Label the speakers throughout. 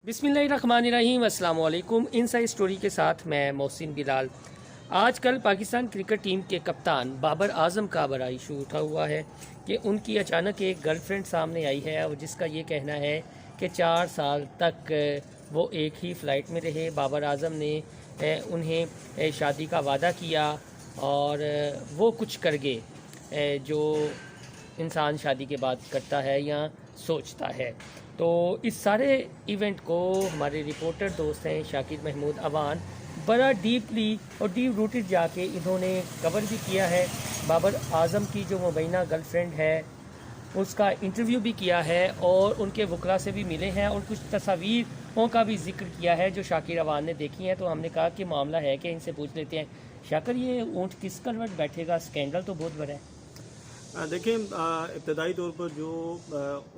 Speaker 1: बिस्मिल्लाहिर्रहमानिर्रहीम, अस्सलाम वालेकुम। इनसाइड स्टोरी के साथ मैं मोहसिन बिलाल। आजकल पाकिस्तान क्रिकेट टीम के कप्तान बाबर आजम का बड़ा इशू उठा हुआ है कि उनकी अचानक एक गर्लफ्रेंड सामने आई है और जिसका ये कहना है कि 4 साल तक वो एक ही फ़्लाइट में रहे। बाबर आजम ने उन्हें शादी का वादा किया और वो कुछ कर गए जो इंसान शादी के बाद करता है या सोचता है। तो इस सारे इवेंट को हमारे रिपोर्टर दोस्त हैं शाकिर महमूद अवान बड़ा डीपली और डीप रूटेड जाके इन्होंने कवर भी किया है। बाबर आजम की जो मुबैना गर्लफ्रेंड है उसका इंटरव्यू भी किया है और उनके वकला से भी मिले हैं और कुछ तस्वीरों का भी जिक्र किया है जो शाकिर अवान ने देखी हैं। तो हमने कहा कि मामला है कि इनसे पूछ लेते हैं। शाकिर, ये ऊँट किस करवट बैठेगा? स्कैंडल तो बहुत बड़ा है।
Speaker 2: देखिए, इब्तदाई तौर पर जो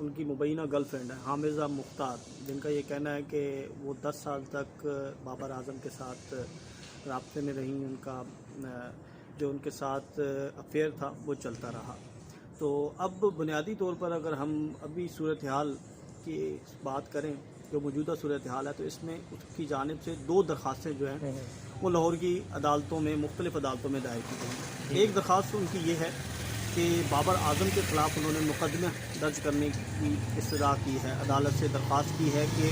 Speaker 2: उनकी मुबैना गर्लफ्रेंड है हामिज़ा मुख्तार, जिनका ये कहना है कि वो 10 साल तक बाबर आजम के साथ राब्ते में रहीं, उनका जो उनके साथ अफेयर था वो चलता रहा। तो अब बुनियादी तौर पर अगर हम अभी सूरत हाल की बात करें, जो मौजूदा सूरत हाल है, तो इसमें उसकी जानिब से 2 दरख्वास्तें जो हैं वो लाहौर की अदालतों में, मुख्तलिफ़ अदालतों में दायर की गई। एक दरख्वास्त उनकी ये है कि बाबर आजम के ख़िलाफ़ उन्होंने मुकदमा दर्ज करने की इस्तदा की है। अदालत से दरख्वास्त की है कि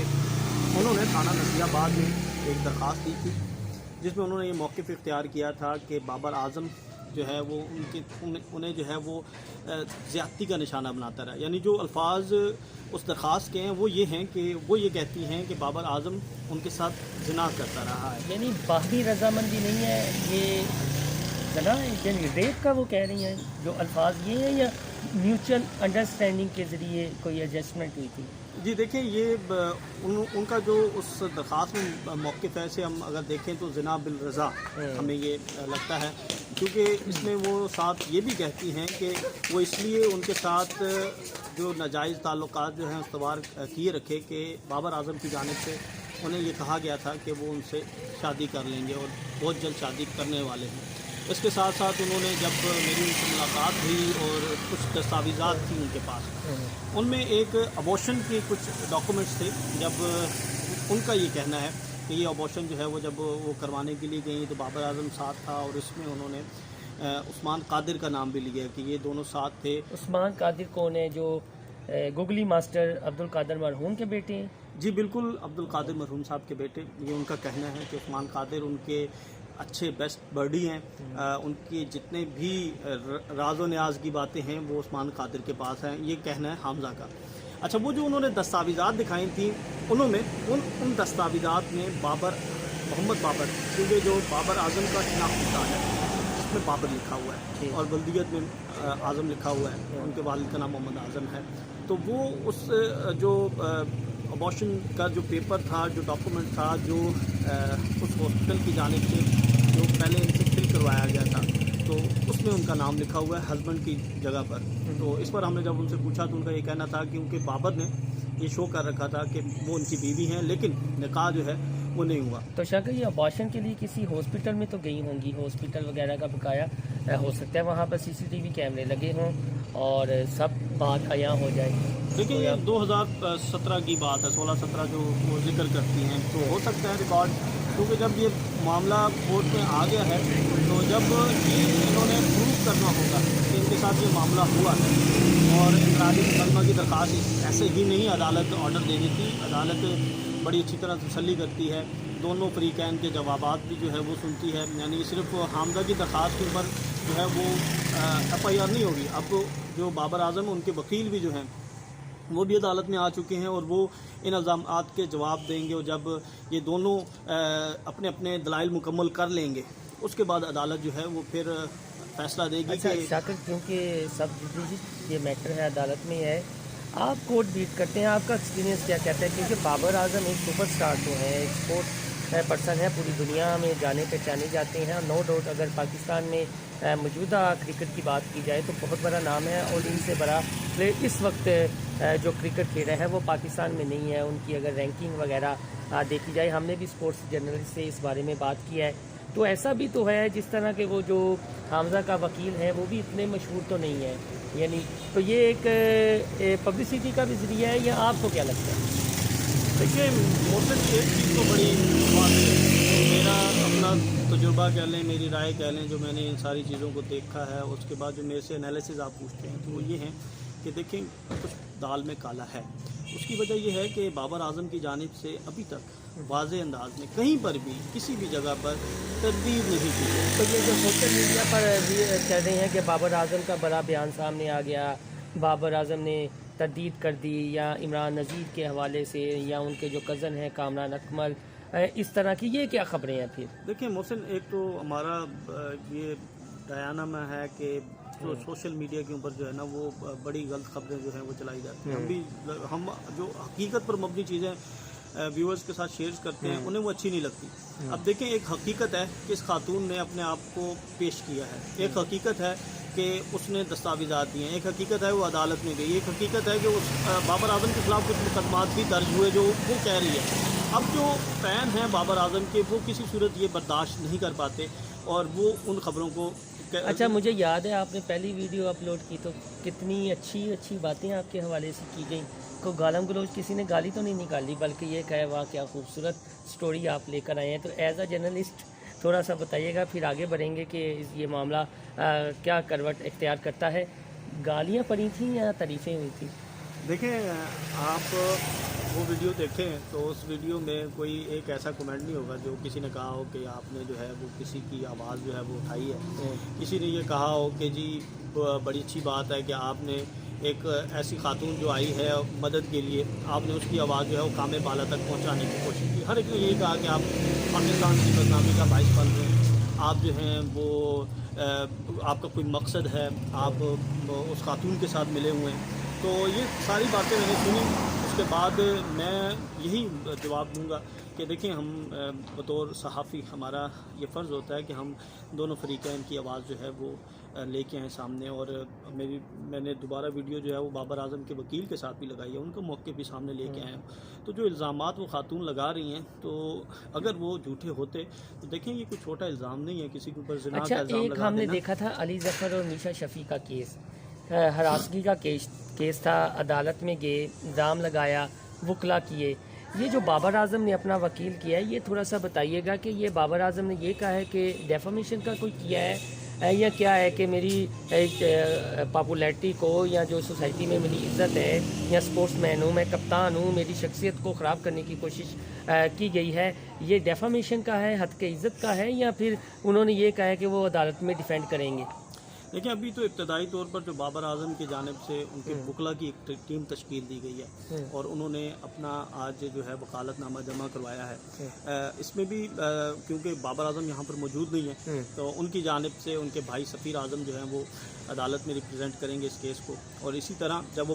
Speaker 2: उन्होंने थाना नसीराबाद में एक दरख्वास्त दी थी जिसमें उन्होंने ये मौक़िफ़ इख्तियार किया था कि बाबर आजम जो है वो उन्हें जो है वो ज़्यादती का निशाना बनाता रहा। यानी जो अल्फाज उस दरख्वास्त के हैं वो ये हैं कि वो ये कहती हैं कि बाबर आजम उनके साथ ज़िना करता रहा है।
Speaker 1: यानी बाहरी रजामंदी नहीं है, ये जना यानी रेप का वो कह रही हैं। जो अल्फाज ये हैं या म्यूचुअल अंडरस्टैंडिंग के ज़रिए कोई एडजस्टमेंट हुई थी?
Speaker 2: जी देखिए, ये उनका जो उस दरख्वास्त में मौक़िफ़ है, से हम अगर देखें तो ज़िना बिल रज़ा हमें ये लगता है, क्योंकि इसमें वो साथ ये भी कहती हैं कि वो इसलिए उनके साथ जो नाजायज़ ताल्लुकात जो हैं उस्तवार किए रखे कि बाबर आजम की जानिब से उन्हें ये कहा गया था कि वो उनसे शादी कर लेंगे और बहुत जल्द शादी करने वाले हैं। इसके साथ साथ उन्होंने जब मेरी उनसे मुलाकात हुई और कुछ दस्तावेज़ात थी उनके पास, उनमें एक अबॉर्शन के कुछ डॉक्यूमेंट्स थे। जब उनका ये कहना है कि ये अबॉर्शन जो है वो जब वो करवाने के लिए गई तो बाबर आजम साथ था और इसमें उन्होंने उस्मान कादिर का नाम भी लिया कि ये दोनों साथ थे।
Speaker 1: उस्मान कादिर कौन है? जो गुगली मास्टर अब्दुल कादिर मरहूम के बेटे हैं?
Speaker 2: जी बिल्कुल, अब्दुल कादिर मरहूम साहब के बेटे। ये उनका कहना है कि उस्मान कादिर उनके अच्छे बेस्ट बर्डी हैं। उनकी जितने भी राज़ो न्याज की बातें हैं वो उस्मान कादिर के पास हैं, ये कहना है हामज़ा का। अच्छा, वो जो उन्होंने दस्तावेज़ात दिखाई थी, उन्होंने उन दस्तावेज़ात में मोहम्मद बाबर, क्योंकि जो बाबर आजम का शनाख्ती है उसमें बाबर लिखा हुआ है और बल्दियत में आज़म लिखा हुआ है, उनके वालिद का नाम मोहम्मद आज़म है। तो वो उस जो अबॉर्शन का जो पेपर था, जो डॉक्यूमेंट था, जो उस हॉस्पिटल की जानिब से जो पहले इनसे फिल करवाया गया था, तो उसमें उनका नाम लिखा हुआ है हस्बैंड की जगह पर। तो इस पर हमने जब उनसे पूछा तो उनका ये कहना था कि उनके बाबर ने ये शो कर रखा था कि वो उनकी बीवी हैं, लेकिन निकाह जो है वो नहीं हुआ।
Speaker 1: तो शायद ये अबॉर्शन के लिए किसी हॉस्पिटल में तो गई होंगी, हॉस्पिटल वगैरह का बकाया हो सकता है वहाँ पर CCTV कैमरे लगे हों और सब बात आया हो जाए।
Speaker 2: देखिए, ये 2017 की बात है, 16-17 जो वो जिक्र करती हैं, तो हो सकता है रिकॉर्ड, क्योंकि जब ये मामला कोर्ट में आ गया है तो जब ये इन्होंने प्रूव करना होगा कि इनके साथ ये मामला हुआ है और इनफरादी मुकदमा की दरख्वास्त ऐसे ही नहीं अदालत ऑर्डर दे देती। अदालत बड़ी अच्छी तरह तसल्ली करती है, दोनों फरीकैन के जवाबात भी जो है वो सुनती है। यानी सिर्फ हामज़ा की दरख्वास्त के ऊपर जो है वो FIR नहीं होगी। अब जो बाबर आजम उनके वकील भी जो हैं वो भी अदालत में आ चुके हैं और वो इन इल्ज़ामात के जवाब देंगे और जब ये दोनों अपने अपने दलाइल मुकम्मल कर लेंगे उसके बाद अदालत जो है वो फिर फैसला देगी।
Speaker 1: अच्छा शाकिर, क्योंकि सब ये मैटर है अदालत में है, आप कोर्ट बीट करते हैं, आपका एक्सपीरियंस क्या कहता है? क्योंकि बाबर आजम एक सुपरस्टार तो है, एक स्पोर्ट पर्सन है, पूरी दुनिया में जाने पहचाने जाते हैं। नो डाउट अगर पाकिस्तान में मौजूदा क्रिकेट की बात की जाए तो बहुत बड़ा नाम है और इनसे बड़ा प्लेयर इस वक्त जो क्रिकेट खेल रहे हैं वो पाकिस्तान में नहीं है। उनकी अगर रैंकिंग वगैरह देखी जाए, हमने भी स्पोर्ट्स जर्नलिस्ट से इस बारे में बात की है, तो ऐसा भी तो है जिस तरह के वो जो हामज़ा का वकील है वो भी इतने मशहूर तो नहीं है। यानी तो ये एक पब्लिसिटी का भी ज़रिया है या आपको क्या लगता है?
Speaker 2: देखिए मोहसिन, एक चीज़ तो बड़ी बात है, मेरा अपना तजुर्बा कह लें, मेरी राय कह लें, जो मैंने इन सारी चीज़ों को देखा है, उसके बाद जो मेरे से एनालिसिस आप पूछते हैं तो वो ये है कि देखें कुछ दाल में काला है। उसकी वजह यह है कि बाबर आजम की जानिब से अभी तक वाज़े अंदाज में कहीं पर भी किसी भी जगह पर तरदीद नहीं की गई।
Speaker 1: तो ये जो सोशल मीडिया पर भी कह रहे हैं कि बाबर आजम का बड़ा बयान सामने आ गया, बाबर आजम ने तरदीद कर दी, या इमरान नज़ीर के हवाले से, या उनके जो कज़न हैं कामरान अकमल, इस तरह की ये क्या खबरें हैं फिर?
Speaker 2: देखिए मोहसिन, एक तो हमारा ये डायना में है कि जो सोशल मीडिया के ऊपर जो है ना वो बड़ी गलत खबरें जो हैं वो चलाई जाती हैं। हम जो हकीकत पर मबनी चीज़ें व्यूअर्स के साथ शेयर करते हैं उन्हें वो अच्छी नहीं लगती। अब देखें, एक हकीकत है कि इस खातून ने अपने आप को पेश किया है, एक हकीकत है कि उसने दस्तावेज़ात दिए हैं, एक हकीकत है वो अदालत में गई, एक हकीकत है कि उस बाबर आजम के खिलाफ कुछ मुकदमात भी दर्ज हुए जो वो कह रही है। अब जो फ़ैन हैं बाबर आजम के, वो किसी सूरत ये बर्दाश्त नहीं कर पाते और वो उन खबरों को
Speaker 1: अच्छा, मुझे याद है आपने पहली वीडियो अपलोड की तो कितनी अच्छी अच्छी बातें आपके हवाले से की गई। को गालम गलोच किसी ने गाली तो नहीं निकाली, बल्कि ये कहे वाह क्या खूबसूरत स्टोरी आप लेकर आए हैं। तो एज अ जर्नलिस्ट थोड़ा सा बताइएगा, फिर आगे बढ़ेंगे कि ये मामला क्या करवट इख्तियार करता है। गालियाँ पड़ी थी या तारीफ़ें हुई थी?
Speaker 2: देखें, आप वो वीडियो देखें तो उस वीडियो में कोई एक ऐसा कमेंट नहीं होगा जो किसी ने कहा हो कि आपने जो है वो किसी की आवाज़ जो है वो उठाई है। किसी ने ये कहा हो कि जी बड़ी अच्छी बात है कि आपने एक ऐसी खातून जो आई है मदद के लिए, आपने उसकी आवाज़ जो है वो कामे बाला तक पहुंचाने की कोशिश की। हर एक ने यही कहा कि आप पाकिस्तान की बदनामी का बाइस बन रहे हैं, आप जो हैं वो आपका कोई मकसद है, आप उस खातून के साथ मिले हुए हैं। तो ये सारी बातें मैंने सुनी। उसके बाद मैं यही जवाब दूंगा कि देखिए, हम बतौर सहाफ़ी हमारा ये फ़र्ज़ होता है कि हम दोनों फ़रीक़ैन की आवाज़ जो है वो लेके आएँ सामने। और मैंने दोबारा वीडियो जो है वो बाबर आजम के वकील के साथ भी लगाई है, उनका मौक़िफ़ भी सामने लेके आए हैं। तो जो इल्ज़ामात वो खातून लगा रही हैं, तो अगर वो झूठे होते तो देखें ये कोई छोटा इल्ज़ाम नहीं है किसी के ऊपर ज़िना का इल्ज़ाम लगा देना।
Speaker 1: एक हमने देखा था अली ज़फ़र और मीशा शफ़ी का केस, हरासगी का केस था, अदालत में गए, इल्ज़ाम लगाया, वकला किए। ये जो बाबर आजम ने अपना वकील किया है, ये थोड़ा सा बताइएगा कि ये बाबर आजम ने ये कहा है कि डेफामेशन का कोई किया है या क्या है कि मेरी पॉपुलैरिटी को या जो सोसाइटी में मेरी इज़्ज़त है, या स्पोर्ट्समैन हूँ, मैं कप्तान हूँ, मेरी शख्सियत को ख़राब करने की कोशिश की गई है। ये डेफामेशन का है, हद के इज़्ज़त का है, या फिर उन्होंने ये कहा है कि वो अदालत में डिफेंड करेंगे?
Speaker 2: देखिए, अभी तो इब्तदाई तौर पर जो बाबर आजम की जानिब से उनके वकला की एक टीम तश्कील दी गई है और उन्होंने अपना आज जो है वकालतनामा जमा करवाया है। इसमें भी क्योंकि बाबर आजम यहाँ पर मौजूद नहीं है, तो उनकी जानिब से उनके भाई सफ़ीर आजम जो हैं वो अदालत में रिप्रेजेंट करेंगे इस केस को। और इसी तरह जब वो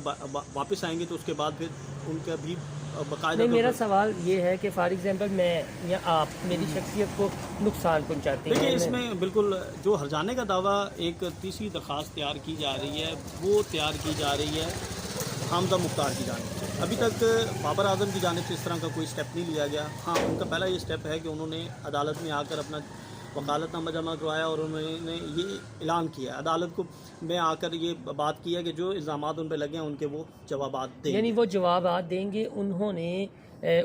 Speaker 2: वापस आएंगे तो उसके बाद फिर उनका भी बाकायदा।
Speaker 1: नहीं, मेरा सवाल ये है कि फॉर एग्जांपल मैं या आप मेरी शख्सियत को नुकसान पहुंचाते हैं।
Speaker 2: देखिए, इसमें बिल्कुल जो हर्जाने का दावा, एक तीसरी दरख्वास्त तैयार की जा रही है, वो तैयार की जा रही है हमजा मुख्तार की जानिब से। अभी तक बाबर आजम की जानिब से इस तरह का कोई स्टेप नहीं लिया गया। हाँ, उनका पहला ये स्टेप है कि उन्होंने अदालत में आकर अपना वकालतनामा जमा करवाया और उन्होंने ये ऐलान किया अदालत को में आकर ये बात की है कि जो इल्ज़ामात उन पर लगे हैं उनके वो जवाबात देंगे।
Speaker 1: यानी वो जवाबात देंगे। उन्होंने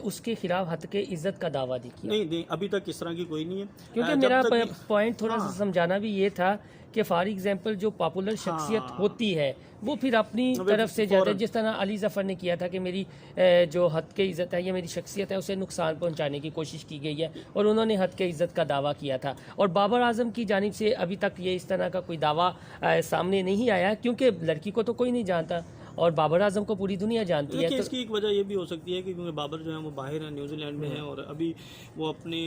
Speaker 1: उसके खिलाफ हद के इज़्ज़त का दावा किया?
Speaker 2: नहीं, अभी तक इस तरह की कोई नहीं है।
Speaker 1: क्योंकि मेरा पॉइंट थोड़ा सा समझाना भी ये था कि फॉर एग्जांपल जो पॉपुलर शख्सियत होती है वो फिर अपनी तरफ से जाता है, जिस तरह अली ज़फ़र ने किया था कि मेरी जो हद के इज़्ज़त है या मेरी शख्सियत है उसे नुकसान पहुंचाने की कोशिश की गई है, और उन्होंने हद के इज़्ज़त का दावा किया था। और बाबर आजम की जानिब से अभी तक ये इस तरह का कोई दावा सामने नहीं आया, क्योंकि लड़की को तो कोई नहीं जानता और बाबर आजम को पूरी दुनिया जानती है। तो
Speaker 2: इसकी एक वजह ये भी हो सकती है कि क्योंकि बाबर जो है वो बाहर है, न्यूजीलैंड में है, और अभी वो अपने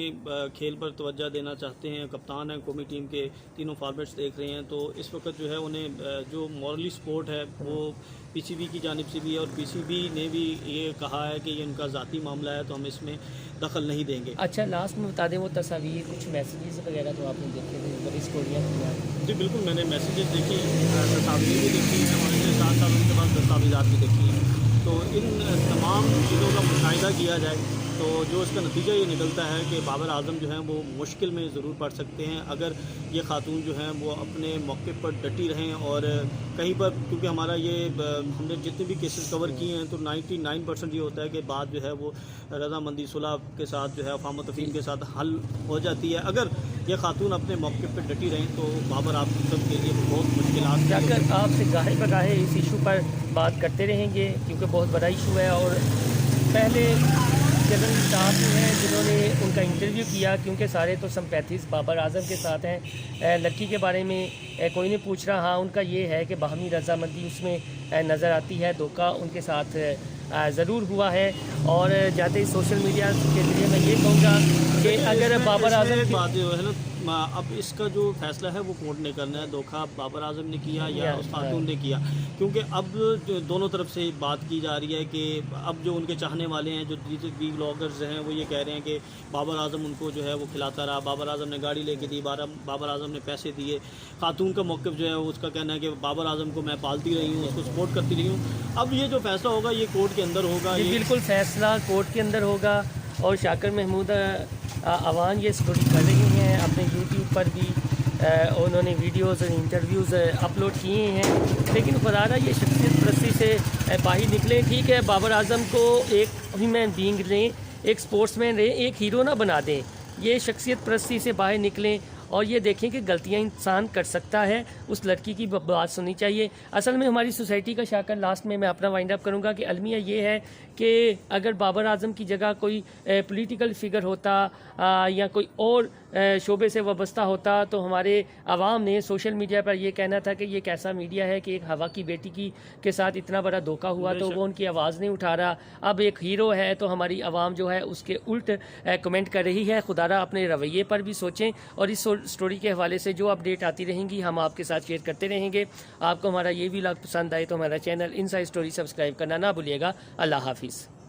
Speaker 2: खेल पर तवज्जो देना चाहते हैं, कप्तान हैं, कौमी टीम के तीनों फॉर्मेट्स देख रहे हैं। तो इस वक्त जो है उन्हें जो मॉरली सपोर्ट है वो पीसीबी की जानिब से भी है, और पीसीबी ने भी ये कहा है कि ये उनका ज़ाती मामला है तो हम इसमें दखल नहीं देंगे।
Speaker 1: अच्छा, लास्ट में बता दें वो तस्वीर, कुछ मैसेजेस वगैरह तो आपने देखे थे, बड़ी स्टोरियाँ?
Speaker 2: जी बिल्कुल, मैंने मैसेजेस देखी, तस्वीर भी देखी है, और इसके साथ साथ उनके पास दस्तावेज़ात भी देखी हैं। तो इन तमाम चीज़ों का मुशाहिदा किया जाए तो जो इसका नतीजा ये निकलता है कि बाबर आजम जो हैं वो मुश्किल में ज़रूर पड़ सकते हैं अगर ये खातून जो हैं वो अपने मौके पर डटी रहें और कहीं पर, क्योंकि हमारा ये हमने जितने भी केसेस कवर किए हैं तो 99% ये होता है कि बात जो है वो रजामंदी सुलह के साथ जो है अफ़ाम तफ़हीम के साथ हल हो जाती है। अगर ये खातून अपने मौके पर डटी रहें तो बाबर आजम के लिए बहुत मुश्किल
Speaker 1: जाकर आपसे गाहे बगाहे इस इशू पर बात करते रहेंगे क्योंकि बहुत बड़ा इशू है। और पहले जर्नलिस्ट साहब भी हैं जिन्होंने उनका इंटरव्यू किया, क्योंकि सारे तो सिंपैथीज़ बाबर आजम के साथ हैं। लड़की के बारे में कोई नहीं पूछ रहा। हाँ, उनका ये है कि बाहमी रजामंदी उसमें नज़र आती है, धोखा उनके साथ ज़रूर हुआ है। और जाते ही सोशल मीडिया के ज़रिए मैं ये कहूँगा कि अगर बाबर आजम
Speaker 2: बात जो है ना, अब इसका जो फैसला है वो कोर्ट ने करना है, धोखा बाबर आजम ने किया या उस खातून ने किया, क्योंकि अब जो दोनों तरफ से बात की जा रही है कि अब जो उनके चाहने वाले हैं, जो वी ब्लॉगर्स हैं, वो ये कह रहे हैं कि बाबर आजम उनको जो है वो खिलाता रहा, बाबर आजम ने गाड़ी लेके दी, बाबर आजम ने पैसे दिए। खातून का मौक़िफ़ जो है उसका कहना है कि बाबर आजम को मैं पालती रही हूँ, उसको सपोर्ट करती रही हूँ। अब ये जो फैसला होगा ये कोर्ट के अंदर होगा।
Speaker 1: ये बिल्कुल फैसला कोर्ट के अंदर होगा। और शाकिर महमूद अवान ये स्टोरी कर रही हैं अपने यूट्यूब पर भी, उन्होंने वीडियोस और इंटरव्यूज़ अपलोड किए हैं। लेकिन खुदारा ये शख्सियत परस्ती से बाहर निकले। ठीक है, बाबर आजम को एक ह्यूमन बीइंग लें, एक स्पोर्ट्समैन लें, एक हीरो ना बना दें। ये शख्सियत परस्ती से बाहर निकलें और ये देखें कि गलतियां इंसान कर सकता है। उस लड़की की बात सुननी चाहिए। असल में हमारी सोसाइटी का शाकर, लास्ट में मैं अपना वाइंड अप करूंगा कि अलमिया ये है कि अगर बाबर आजम की जगह कोई पॉलिटिकल फिगर होता या कोई और शोबे से वाबस्ता होता तो हमारे आवाम ने सोशल मीडिया पर यह कहना था कि ये कैसा मीडिया है कि एक हवा की बेटी के साथ इतना बड़ा धोखा हुआ तो वो उनकी आवाज़ नहीं उठा रहा। अब एक हीरो है तो हमारी आवाम जो है उसके उल्ट कमेंट कर रही है। खुदारा अपने रवैये पर भी सोचें और इस स्टोरी के हवाले से जो अपडेट आती रहेंगी हम आपके साथ शेयर करते रहेंगे। आपको हमारा ये व्लॉग पसंद आए तो हमारा चैनल इनसाइड स्टोरी सब्सक्राइब करना ना भूलिएगा। अल्लाह हाफिज़।